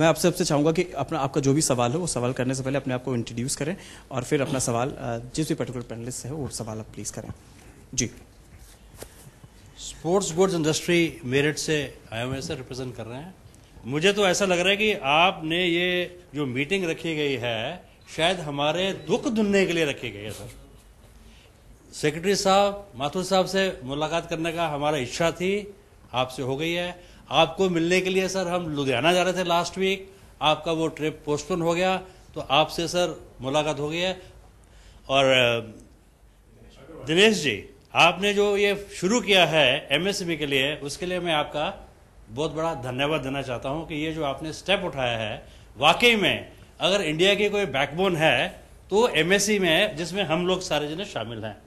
मैं आपसे चाहूँगा कि आपका जो भी सवाल हो वो सवाल करने से पहले अपने आप को इंट्रोड्यूस करें और फिर अपना सवाल जिस भी पर्टिकुलर पैनलिस्ट से हो वो सवाल आप प्लीज़ करें। जी। स्पोर्ट्स गुड्स इंडस्ट्री मेरिट से IMS से रिप्रेजेंट कर रहे हैं। मुझे तो ऐसा लग रहा है कि आपने ये जो मीटिंग रखी गई है शायद हमारे दुख धुनने के लिए रखी गई है सर। सेक्रेटरी साहब, माथुर साहब से मुलाकात करने का हमारा इच्छा थी, आपसे हो गई है। आपको मिलने के लिए सर हम लुधियाना जा रहे थे लास्ट वीक, आपका वो ट्रिप पोस्टपोन हो गया, तो आपसे सर मुलाकात हो गई है। और दिनेश जी, आपने जो ये शुरू किया है MSME के लिए, उसके लिए मैं आपका बहुत बड़ा धन्यवाद देना चाहता हूं कि ये जो आपने स्टेप उठाया है, वाकई में अगर इंडिया की कोई बैकबोन है तो MSE में है, जिसमें हम लोग सारे जने शामिल हैं।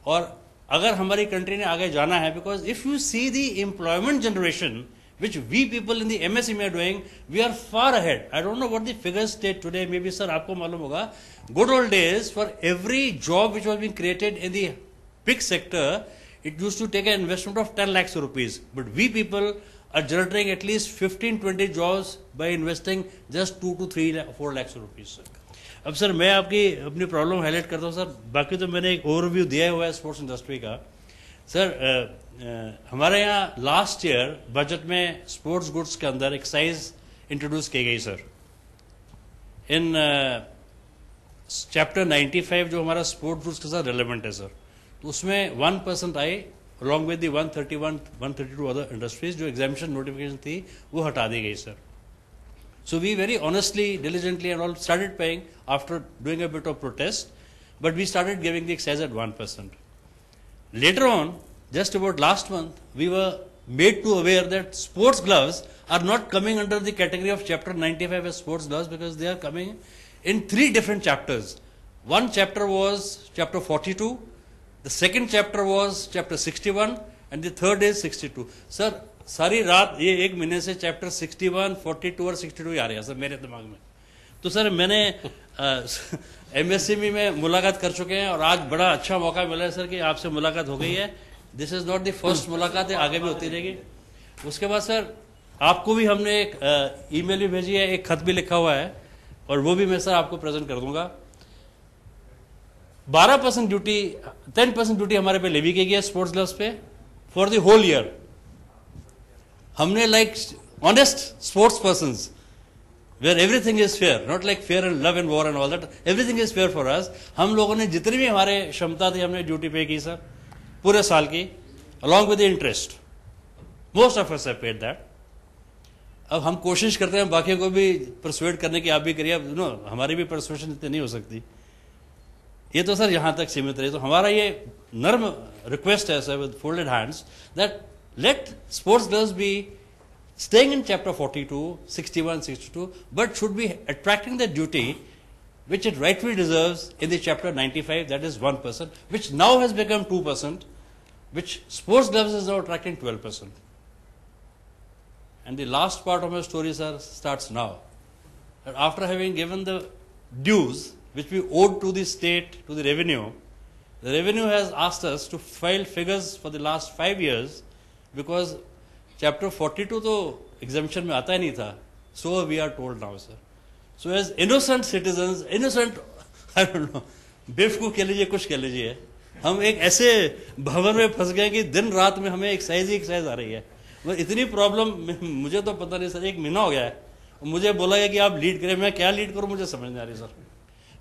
और अगर हमारी कंट्री ने आगे जाना है, because if you see the employment generation which we people in the MSME are doing, we are far ahead. I don't know what the figures state today, maybe sir आपको मालूम होगा। Good old days, for every job which was being created in the big sector, it used to take an investment of 10 lakhs rupees. But we people are generating at least 15-20 jobs by investing just 2 to 3 4 lakhs rupees. अब sir मैं आपकी अपनी problem highlight करता हूँ sir. बाकी तो मैंने एक ओवरव्यू दिया हुआ है स्पोर्ट्स इंडस्ट्री का। सर हमारे यहाँ लास्ट ईयर बजट में स्पोर्ट्स गुड्स के अंदर एक्साइज इंट्रोड्यूस की गई सर। इन चैप्टर 95 जो हमारा स्पोर्ट्स गुड्स के साथ रिलेवेंट है सर, तो उसमें 1% I along with the 131 132 other industries. जो एग्जामिशन नोटिफिकेशन थी वो हटा दी गई sir. So we very honestly, diligently and all started paying after doing a bit of protest, but we started giving the excise at 1%. Later on, just about last month, we were made to aware that sports gloves are not coming under the category of chapter 95 as sports gloves, because they are coming in 3 different chapters. One chapter was chapter 42, the second chapter was chapter 61, and the third is 62. Sir, सारी रात ये 1 महीने से chapter 61, 42 और 62 आ रहे हैं sir मेरे दिमाग में। तो सर मैंने MSME में मुलाकात कर चुके हैं और आज बड़ा अच्छा मौका मिला है सर कि आपसे मुलाकात हो गई है। This is not the first मुलाकात है, आगे भी होती रहेगी। उसके बाद सर आपको भी हमने एक ईमेल भी भेजी है, एक खत भी लिखा हुआ है, और वो भी मैं सर आपको प्रेजेंट कर दूंगा। 12% ड्यूटी, 10% ड्यूटी हमारे पे लेवी की गई है स्पोर्ट्स ग्लव्स पे फॉर द होल ईयर। हमने like honest sports persons where everything is fair, not like fair and love and war and all that, everything is fair for us. हम लोगों ने जितनी भी हमारे क्षमता थी हमने ड्यूटी पे की सर पूरे साल की, along with the interest. Most of us have paid that. अब हम कोशिश करते हैं बाकी को भी परसुएड करने की, आप भी करिए। नो, हमारी भी परसुएशन इतनी नहीं हो सकती। ये तो सर यहां तक सीमित रही। तो हमारा ये नर्म रिक्वेस्ट है sir with folded hands that let sports gloves be staying in chapter 42, 61, 62, but should be attracting the duty which it rightfully deserves in the chapter 95, that is 1%, which now has become 2%, which sports gloves is now attracting 12%. And the last part of my story, sir, starts now. That after having given the dues which we owed to the state, to the revenue has asked us to file figures for the last 5 years, because chapter 42 तो exemption में आता ही नहीं था। So we are told now, sir. So as innocent citizens, innocent, I don't know, बेवकूफ कह लीजिए, कुछ कह लीजिए, हम एक ऐसे भवन में फंस गए कि दिन रात में हमें एक्साइज ही एक्साइज आ रही है। इतनी प्रॉब्लम मुझे तो पता नहीं सर, 1 महीना हो गया है। मुझे बोला गया कि आप लीड करें, मैं क्या लीड करूं मुझे समझ नहीं आ रही सर।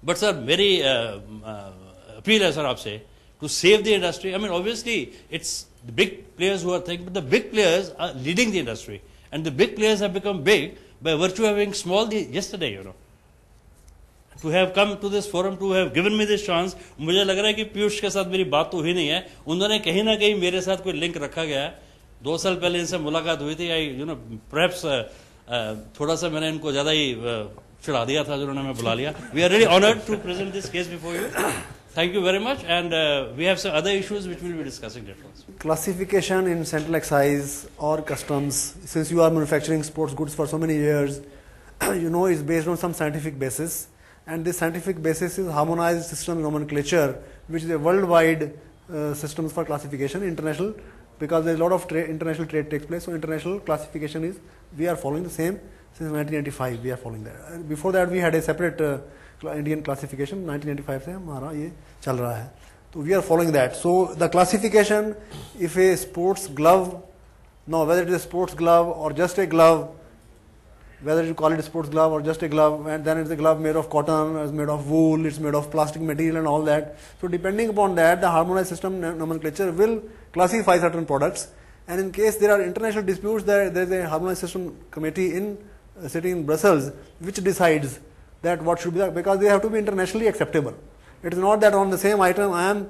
बट सर मेरी अपील है सर आपसे to save the industry. I mean obviously it's the big players who are thinking, but the big players are leading the industry, and the big players have become big by virtue of having small yesterday, you know. To have come to this forum, to have given me this chance, मुझे लग रहा है कि पीयूष के साथ मेरी बात तो हुई नहीं है, उन्होंने कहीं ना कहीं मेरे साथ कोई लिंक रखा गया है। 2 साल पहले इनसे मुलाकात हुई थी। आई perhaps थोड़ा सा मैंने इनको ज्यादा ही चिढ़ा दिया था जिन्होंने मैं बुला लिया। We are really honored to present this case before you. Thank you very much, and we have some other issues which we'll be discussing later on. Classification in central excise or customs, since you are manufacturing sports goods for so many years, you know it's based on some scientific basis, and this scientific basis is harmonized system nomenclature, which is a worldwide systems for classification, international, because there is a lot of international trade takes place. So international classification is, we are following the same. since 1985 we are following that. Before that we had a separate Indian classification. 1985 से हमारा ये चल रहा है. So we are following that. So the classification, if a sports glove, now whether it is a sports glove or just a glove, whether you call it a sports glove or just a glove, and then it's a glove made of cotton, it's made of wool, it's made of plastic material and all that. So depending upon that, the harmonized system nomenclature will classify certain products. And in case there are international disputes, there is a harmonized system committee in sitting in Brussels which decides that what should be that, because they have to be internationally acceptable. It is not that on the same item I am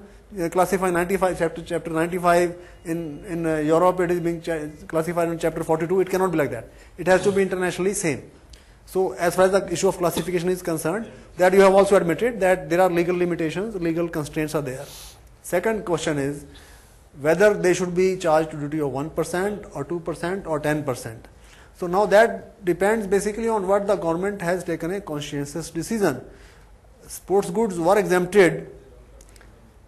classifying 95 chapter 95 in Europe it is being classified in chapter 42. It cannot be like that. It has to be internationally same. So as far as the issue of classification is concerned, that you have also admitted that there are legal limitations, legal constraints are there. Second question is whether they should be charged duty of 1% or 2% or 10%. So now that depends basically on what the government has taken a conscientious decision. Sports goods were exempted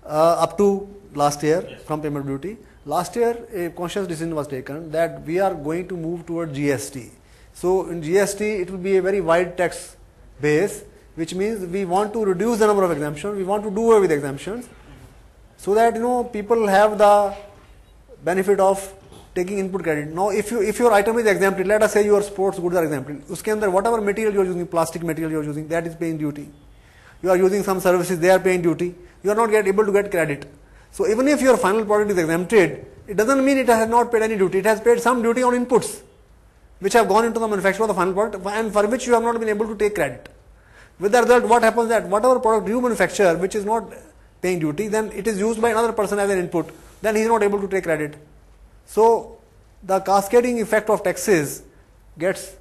up to last year from payment duty. Last year a conscious decision was taken that we are going to move toward GST. So in GST it will be a very wide tax base, which means we want to reduce the number of exemptions, we want to do away with exemptions, so that people have the benefit of taking input credit. Now if your item is exempted, let us say your sports goods are exempted, uske andar whatever material you are using, plastic material you are using, that is paying duty. You are using some services, they are paying duty. You are not able to get credit. So even if your final product is exempted, it doesn't mean it has not paid any duty. It has paid some duty on inputs which have gone into the manufacture of the final product and for which you have not been able to take credit. With the result, what happens that whatever product you manufacture which is not paying duty, then it is used by another person as an input. Then he is not able to take credit. So the cascading effect of taxes gets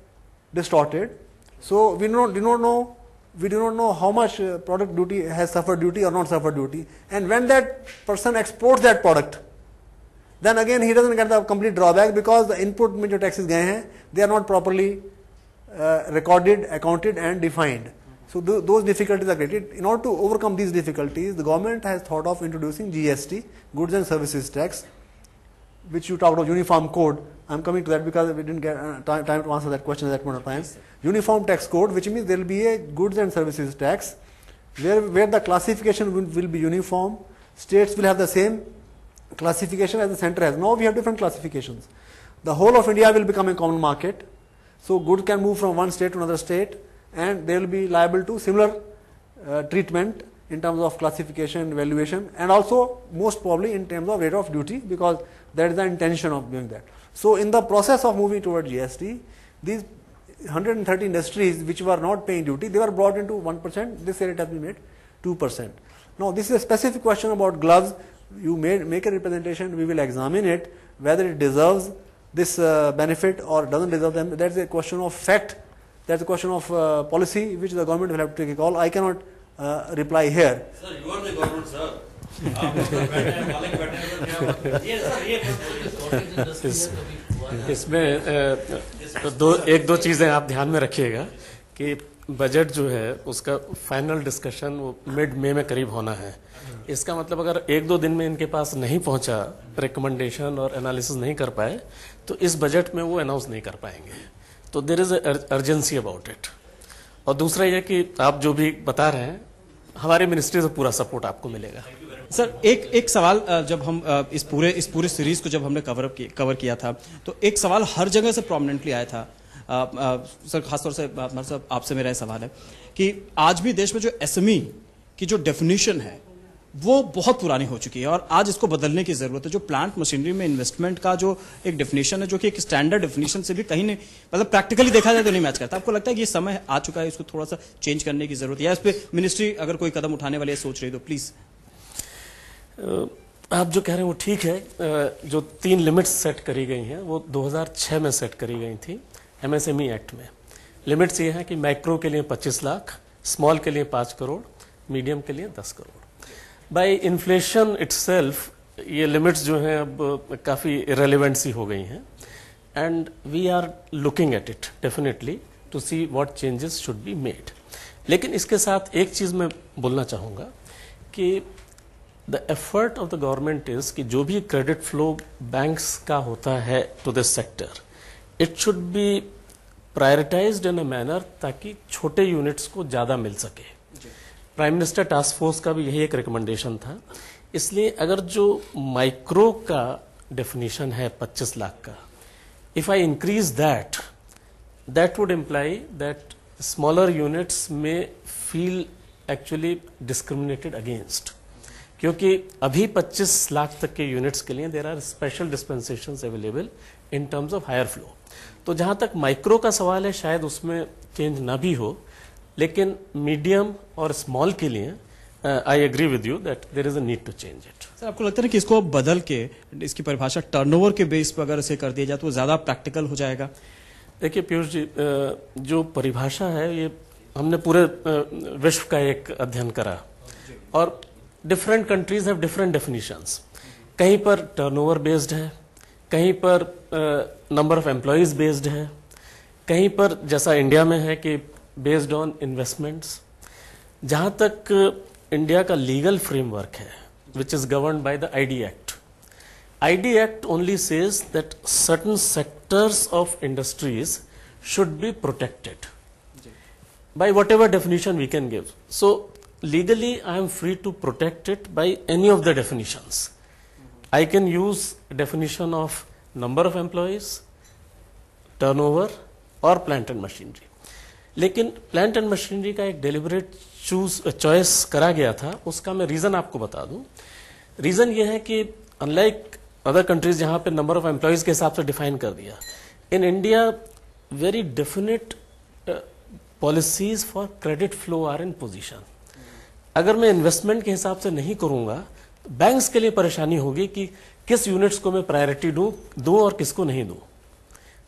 distorted. So we do not know how much product duty has suffered duty or not suffered duty. And when that person exports that product, then again he doesn't get the complete drawback because the input में जो taxes गए हैं, they are not properly recorded, accounted and defined. So those difficulties are created. In order to overcome these difficulties, the government has thought of introducing GST, Goods and Services Tax, which you talked about uniform code. I am coming to that because we didn't get time to answer that question at that point of time. Uniform tax code, which means there will be a goods and services tax where the classification will be uniform. States will have the same classification as the center has. Now we have different classifications. The whole of India will become a common market. So goods can move from one state to another state and they will be liable to similar treatment in terms of classification, valuation, and also most probably in terms of rate of duty, because that is the intention of doing that. So in the process of moving toward GST, these 130 industries which were not paying duty, they were brought into 1%. This year it has been made 2%. Now this is a specific question about gloves. You make a representation, we will examine it, whether it deserves this benefit or doesn't deserve them. That's a question of fact. That's a question of policy which the government will have to take a call. I cannot reply here. Sir, you are the government, sir. इसमें एक दो चीजें आप ध्यान में रखिएगा कि budget जो है उसका फाइनल डिस्कशन वो मिड मई में करीब होना है. इसका मतलब अगर एक दो दिन में इनके पास नहीं पहुंचा, रिकमेंडेशन और एनालिसिस नहीं कर पाए, तो इस बजट में वो अनाउंस नहीं कर पाएंगे. तो there is urgency about it. और दूसरा ये कि आप जो भी बता रहे हैं, हमारी मिनिस्ट्री से पूरा सपोर्ट आपको मिलेगा. सर एक सवाल, जब हम इस पूरे सीरीज को जब हमने कवर किया था, तो एक सवाल हर जगह से प्रोमिनेंटली आया था. सर खासतौर से आपसे मेरा सवाल है कि आज भी देश में जो एसएमई की जो डेफिनेशन है वो बहुत पुरानी हो चुकी है और आज इसको बदलने की जरूरत है. जो प्लांट मशीनरी में इन्वेस्टमेंट का जो एक डेफिनेशन है, जो कि एक स्टैंडर्ड डेफिनेशन से भी कहीं नहीं, मतलब प्रैक्टिकली देखा जाए तो नहीं मैच करता. आपको लगता है कि ये समय आ चुका है, इसको थोड़ा सा चेंज करने की जरूरत है, या इस पर मिनिस्ट्री अगर कोई कदम उठाने वाली है सोच रही तो प्लीज? आप जो कह रहे हैं वो ठीक है. जो 3 लिमिट्स सेट करी गई हैं वो 2006 में सेट करी गई थी एमएसएमई एक्ट में. लिमिट्स ये हैं कि माइक्रो के लिए 25 लाख, स्मॉल के लिए 5 करोड़, मीडियम के लिए 10 करोड़. बाय इन्फ्लेशन इटसेल्फ ये लिमिट्स जो हैं अब काफ़ी इरेलीवेंट सी हो गई हैं and we are looking at it definitely to see what changes should be made. लेकिन इसके साथ एक चीज़ मैं बोलना चाहूँगा कि the effort of the government is कि जो भी क्रेडिट फ्लो बैंक्स का होता है to this sector, it should be prioritised in a manner ताकि छोटे यूनिट्स को ज़्यादा मिल सके। प्राइम मिनिस्टर टास्क फोर्स का भी यही एक रिकमेंडेशन था। इसलिए अगर जो माइक्रो का डेफिनेशन है 25 लाख का, if I increase that would imply that smaller units में फील एक्चुअली डिस्क्रिमिनेटेड अगेंस्ट, क्योंकि अभी 25 लाख तक के यूनिट्स के लिए there are special dispensations available in terms of higher flow. तो जहां तक माइक्रो का सवाल है शायद उसमें चेंज ना भी हो, लेकिन मीडियम और स्मॉल के लिए I agree with you that there is a need to change it. Sir आपको लगता है कि इसको बदल के इसकी परिभाषा टर्नओवर के बेस पर अगर इसे कर दिया जाए तो ज्यादा प्रैक्टिकल हो जाएगा? देखिए पीयूष जी, जो परिभाषा है ये हमने पूरे विश्व का एक अध्ययन करा और different countries have different definitions. कहीं पर टर्नओवर बेस्ड है, कहीं पर नंबर ऑफ एम्प्लॉयज बेस्ड है, कहीं पर जैसा इंडिया में है कि बेस्ड ऑन इन्वेस्टमेंट्स। जहां तक इंडिया का लीगल फ्रेमवर्क है which is governed by the ID act, ID act only says that certain sectors of industries should be protected by whatever definition we can give. So legally I am free to protect it by any of the definitions. I can use definition of number of employees, turnover और plant and machinery. लेकिन plant and machinery का एक deliberate choice करा गया था, उसका मैं reason आपको बता दूं। reason ये है कि unlike other countries जहाँ पे number of employees के हिसाब से define कर दिया, in India very definite policies for credit flow are in position. अगर मैं इन्वेस्टमेंट के हिसाब से नहीं करूंगा तो बैंक्स के लिए परेशानी होगी कि किस यूनिट्स को मैं प्रायोरिटी दूं और किसको नहीं दूं।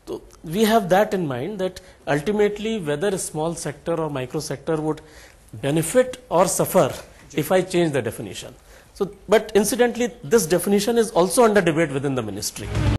तो we have that in mind that ultimately whether small sector और माइक्रो सेक्टर वुड बेनिफिट और suffer if I change the definition. So, but incidentally, this definition is also under debate within the ministry.